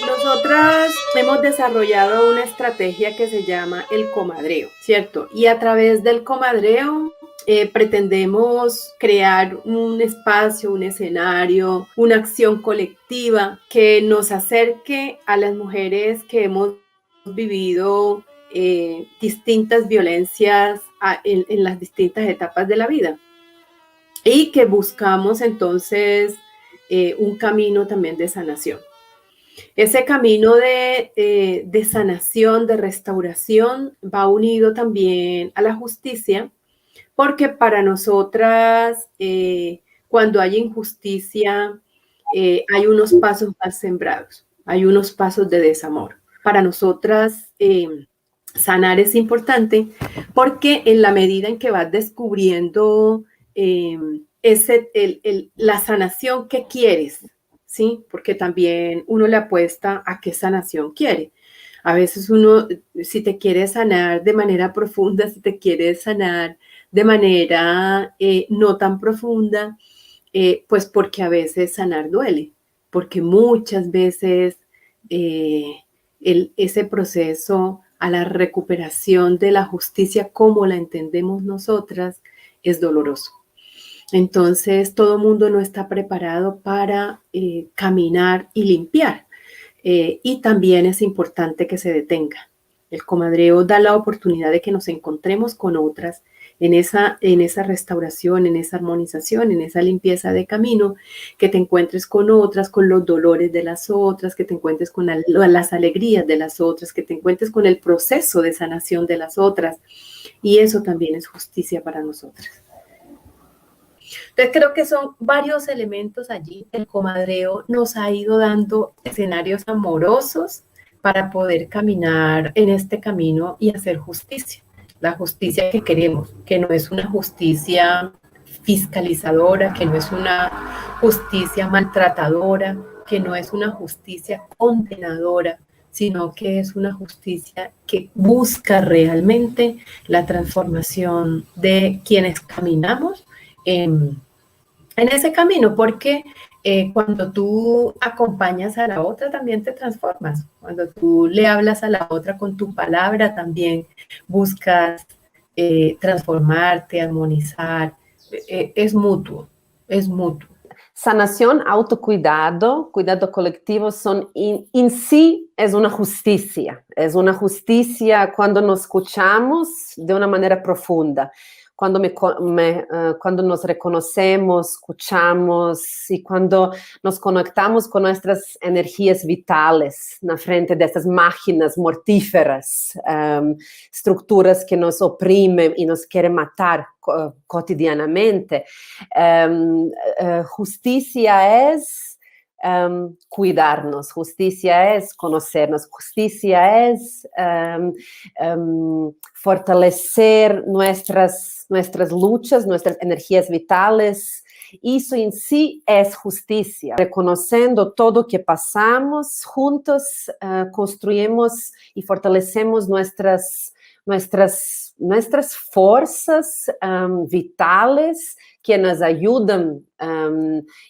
Nosotras hemos desarrollado una estrategia que se llama el comadreo, ¿cierto? Y a través del comadreo pretendemos crear un espacio, un escenario, una acción colectiva que nos acerque a las mujeres que hemos vivido distintas violencias en las distintas etapas de la vida y que buscamos entonces un camino también de sanación. Ese camino de sanación, de restauración, va unido también a la justicia, porque para nosotras, cuando hay injusticia, hay unos pasos mal sembrados, hay unos pasos de desamor. Para nosotras, sanar es importante porque en la medida en que vas descubriendo la sanación que quieres, ¿sí? Porque también uno le apuesta a qué sanación quiere. A veces uno, si te quiere sanar de manera profunda, si te quiere sanar de manera no tan profunda, pues porque a veces sanar duele, porque muchas veces ese proceso a la recuperación de la justicia como la entendemos nosotras es doloroso. Entonces, todo mundo no está preparado para caminar y limpiar. Y también es importante que se detenga. El comadreo da la oportunidad de que nos encontremos con otras en esa restauración, en esa armonización, en esa limpieza de camino, que te encuentres con otras, con los dolores de las otras, que te encuentres con las alegrías de las otras, que te encuentres con el proceso de sanación de las otras. Y eso también es justicia para nosotras. Entonces creo que son varios elementos allí. El comadreo nos ha ido dando escenarios amorosos para poder caminar en este camino y hacer justicia. La justicia que queremos, que no es una justicia fiscalizadora, que no es una justicia maltratadora, que no es una justicia condenadora, sino que es una justicia que busca realmente la transformación de quienes caminamos en ese camino, porque cuando tú acompañas a la otra también te transformas. Cuando tú le hablas a la otra con tu palabra también buscas transformarte, armonizar. Es mutuo, es mutuo. Sanación, autocuidado, cuidado colectivo son en sí es una justicia cuando nos escuchamos de una manera profunda. Cuando nos reconocemos, escuchamos y cuando nos conectamos con nuestras energías vitales na frente de estas máquinas mortíferas, estructuras que nos oprimen y nos quieren matar cotidianamente. Justicia es cuidarnos, justicia es conocernos, justicia es fortalecer nuestras luchas, nuestras energías vitales. Isso em si é justiça. Reconhecendo todo o que passamos, juntos construímos e fortalecemos nossas forças vitales que nos ajudam a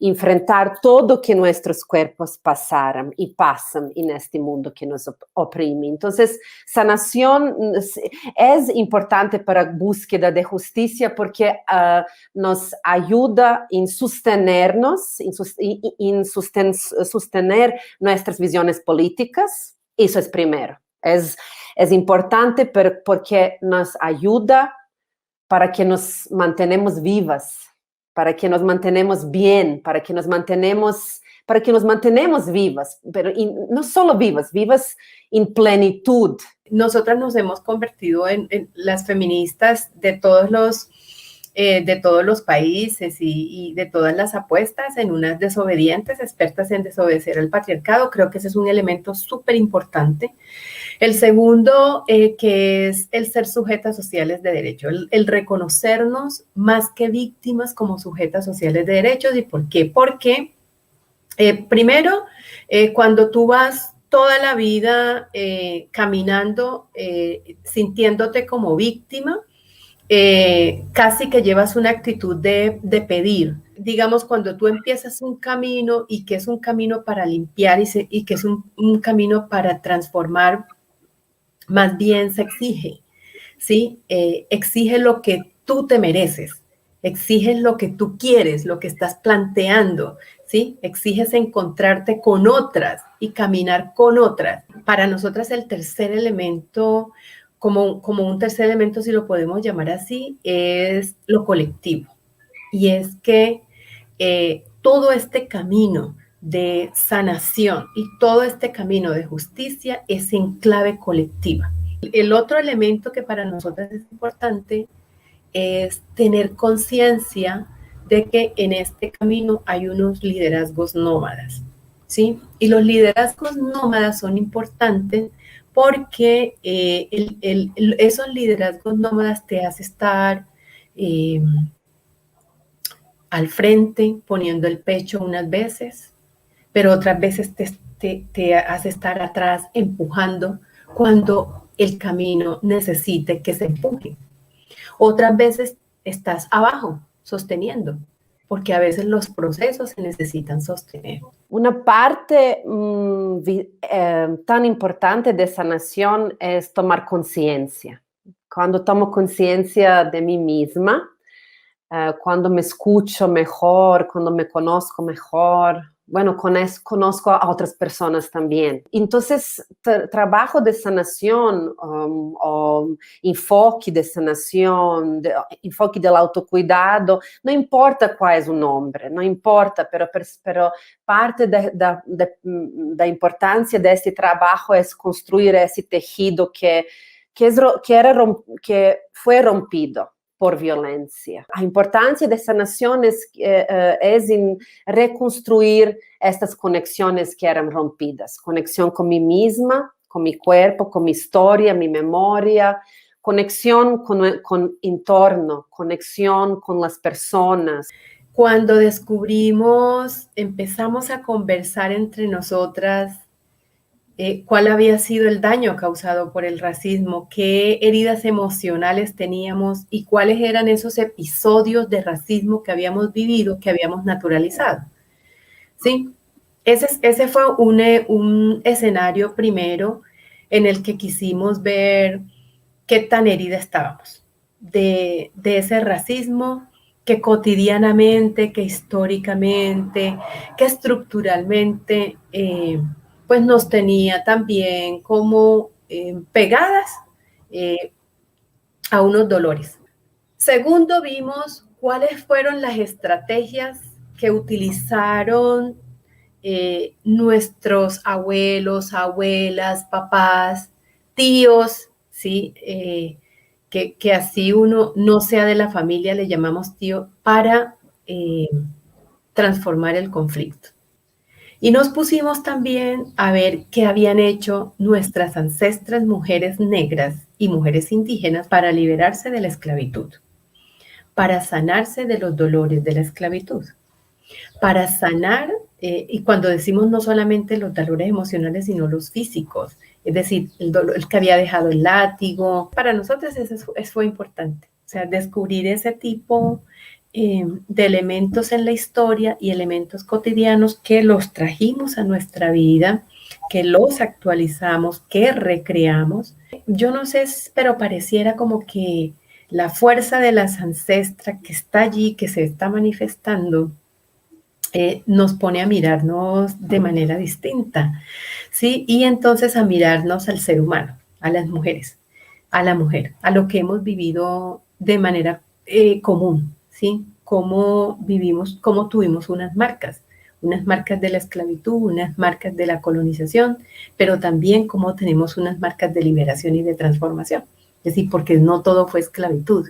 enfrentar todo o que nossos corpos passaram e passam neste mundo que nos oprime. Então, sanação é importante para a búsqueda de justiça porque nos ajuda em sustenernos, em sustener nossas visões políticas. Isso é primeiro. É importante porque nos ajuda para que nos mantenemos vivas, para que nos mantenemos bem, para que nos mantenemos vivas, pero no solo vivas en plenitud. Nosotras nos hemos convertido en las feministas de todos los de todos los países y de todas las apuestas en unas desobedientes, expertas en desobedecer al patriarcado. Creo que ese es un elemento súper importante. El segundo, que es el ser sujetas sociales de derecho, el reconocernos más que víctimas como sujetas sociales de derechos. ¿Y por qué? Porque primero, cuando tú vas toda la vida caminando, sintiéndote como víctima, casi que llevas una actitud de pedir. Digamos, cuando tú empiezas un camino y que es un camino para limpiar y que es un camino para transformar, más bien se exige, ¿sí? Exige lo que tú te mereces, exiges lo que tú quieres, lo que estás planteando, ¿sí? Exiges encontrarte con otras y caminar con otras. Para nosotras el tercer elemento, como un tercer elemento, si lo podemos llamar así, es lo colectivo. Y es que todo este camino de sanación y todo este camino de justicia es en clave colectiva. El otro elemento que para nosotros es importante es tener conciencia de que en este camino hay unos liderazgos nómadas, ¿sí? Y los liderazgos nómadas son importantes porque esos liderazgos nómadas te hacen estar al frente, poniendo el pecho unas veces, pero otras veces te hace estar atrás, empujando cuando el camino necesite que se empuje. Otras veces estás abajo, sosteniendo, porque a veces los procesos se necesitan sostener. Una parte tan importante de sanación es tomar conciencia. Cuando tomo conciencia de mí misma, cuando me escucho mejor, cuando me conozco mejor, bueno, conozco a otras personas también. Entonces, trabajo de sanación o enfoque de sanación, enfoque del autocuidado, no importa cuál es el nombre, no importa, pero parte da importância desse trabalho é construir esse tecido que foi rompido por violência. A importância de sanação é em reconstruir estas conexões que eram rompidas. Conexão com mim mesma, com meu corpo, com minha história, minha memória, conexão com o entorno, conexão com as pessoas. Cuando descubrimos, empezamos a conversar entre nosotras cuál había sido el daño causado por el racismo, qué heridas emocionales teníamos y cuáles eran esos episodios de racismo que habíamos vivido, que habíamos naturalizado. ¿Sí? Ese fue un escenario primero en el que quisimos ver qué tan herida estábamos de ese racismo que cotidianamente, que históricamente, que estructuralmente pues nos tenía también como pegadas a unos dolores. Segundo, vimos cuáles fueron las estrategias que utilizaron nuestros abuelos, abuelas, papás, tíos, ¿sí? Que así uno no sea de la familia, le llamamos tío, para transformar el conflicto. Y nos pusimos también a ver qué habían hecho nuestras ancestras mujeres negras y mujeres indígenas para liberarse de la esclavitud, para sanarse de los dolores de la esclavitud, para sanar, y cuando decimos no solamente los dolores emocionales, sino los físicos, es decir, el dolor el que había dejado el látigo. Para nosotros eso fue importante, o sea, descubrir ese tipo de elementos en la historia y elementos cotidianos que los trajimos a nuestra vida, que los actualizamos, que recreamos. Yo no sé, pero pareciera como que la fuerza de las ancestras que está allí, que se está manifestando, nos pone a mirarnos de manera distinta, ¿sí? Y entonces a mirarnos al ser humano, a las mujeres, a la mujer, a lo que hemos vivido de manera común, ¿sí? Cómo vivimos, cómo tuvimos unas marcas de la esclavitud, unas marcas de la colonización, pero también cómo tenemos unas marcas de liberación y de transformación. Es decir, porque no todo fue esclavitud,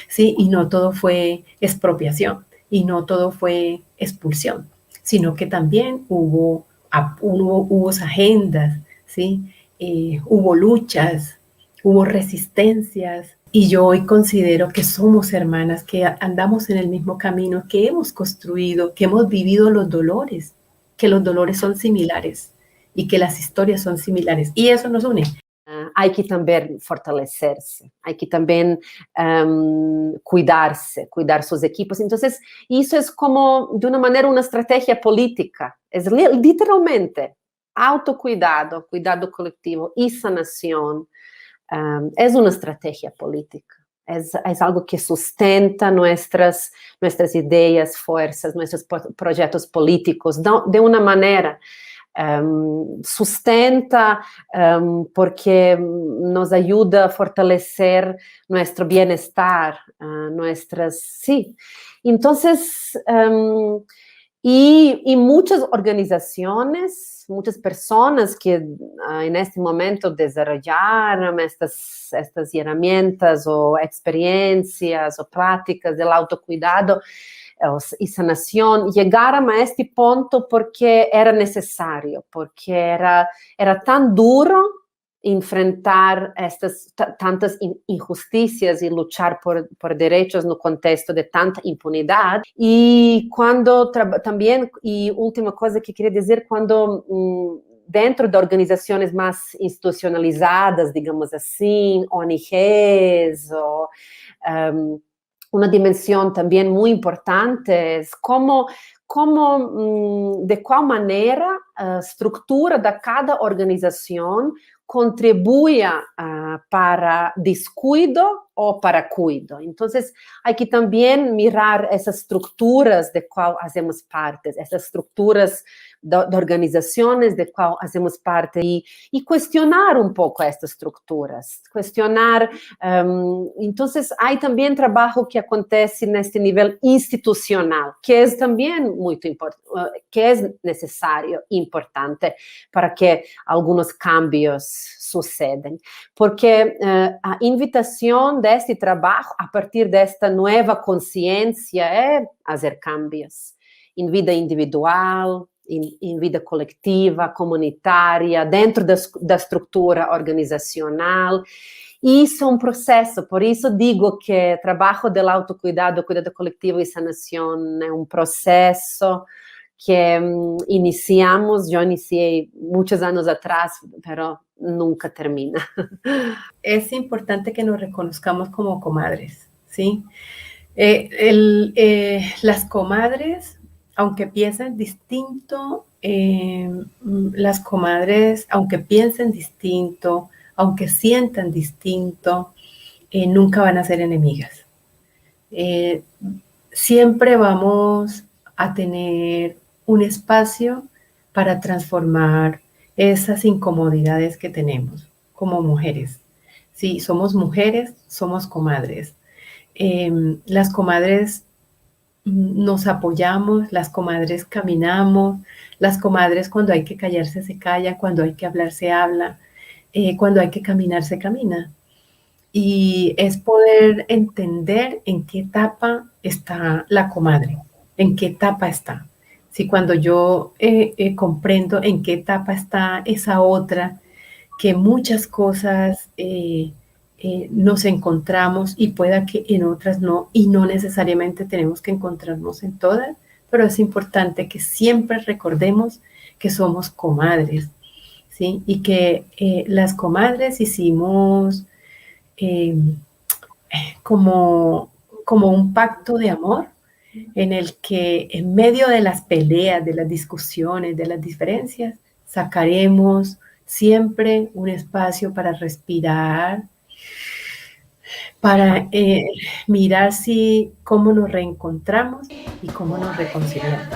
¿sí? Y no todo fue expropiación y no todo fue expulsión, sino que también hubo agendas, ¿sí? Hubo luchas, hubo resistencias, y yo hoy considero que somos hermanas, que andamos en el mismo camino, que hemos construido, que hemos vivido los dolores, que los dolores son similares y que las historias son similares. Y eso nos une. Hay que también fortalecerse, hay que también cuidarse, cuidar sus equipos. Entonces, eso es como, de una manera, una estrategia política. Es literalmente autocuidado, cuidado colectivo y sanación. Es una estrategia política. Es algo que sustenta nuestras ideas, fuerzas, nuestros proyectos políticos de una manera. Sustenta porque nos ayuda a fortalecer nuestro bienestar, sí. Entonces, y muchas organizaciones, muchas personas que en este momento desarrollaron estas herramientas o experiencias o prácticas del autocuidado y sanación, llegaron a este punto porque era necesario, porque era tan duro enfrentar estas tantas injusticias y luchar por derechos no contexto de tanta impunidad. Y cuando también, y última cosa que quería decir, cuando dentro de organizaciones más institucionalizadas, digamos así, ONGs o una dimensión también muy importante es de cuál manera la estructura de cada organización contribuye para descuido o para cuido. Entonces, hay que también mirar esas estructuras de cual hacemos parte, esas estructuras de organizaciones de cual hacemos parte y cuestionar un poco estas estructuras, cuestionar. Entonces, hay también trabajo que acontece en este nivel institucional, que es también muy importante, que es necesario, importante para que algunos cambios suceden. Porque a invitación de este trabajo, a partir de esta nueva conciencia, es hacer cambios en vida individual, em vida coletiva, comunitária, dentro da estrutura organizacional. Isso é um processo, por isso digo que o trabalho do autocuidado, cuidado coletivo e sanação é um processo que iniciamos, eu iniciei muitos anos atrás, mas nunca termina. Es importante que nos reconozcamos como comadres, ¿sí? Las comadres, aunque piensen distinto, las comadres, aunque piensen distinto, aunque sientan distinto, nunca van a ser enemigas. Siempre vamos a tener un espacio para transformar esas incomodidades que tenemos como mujeres. Sí, somos mujeres, somos comadres. Las comadres nos apoyamos, las comadres caminamos, las comadres cuando hay que callarse se calla, cuando hay que hablar se habla, cuando hay que caminar se camina. Y es poder entender en qué etapa está la comadre, en qué etapa está. Si cuando yo comprendo en qué etapa está esa otra, que muchas cosas nos encontramos y pueda que en otras no, y no necesariamente tenemos que encontrarnos en todas, pero es importante que siempre recordemos que somos comadres, ¿sí? Y que las comadres hicimos como un pacto de amor en el que en medio de las peleas, de las discusiones, de las diferencias, sacaremos siempre un espacio para respirar, para mirar cómo nos reencontramos y cómo nos reconciliamos.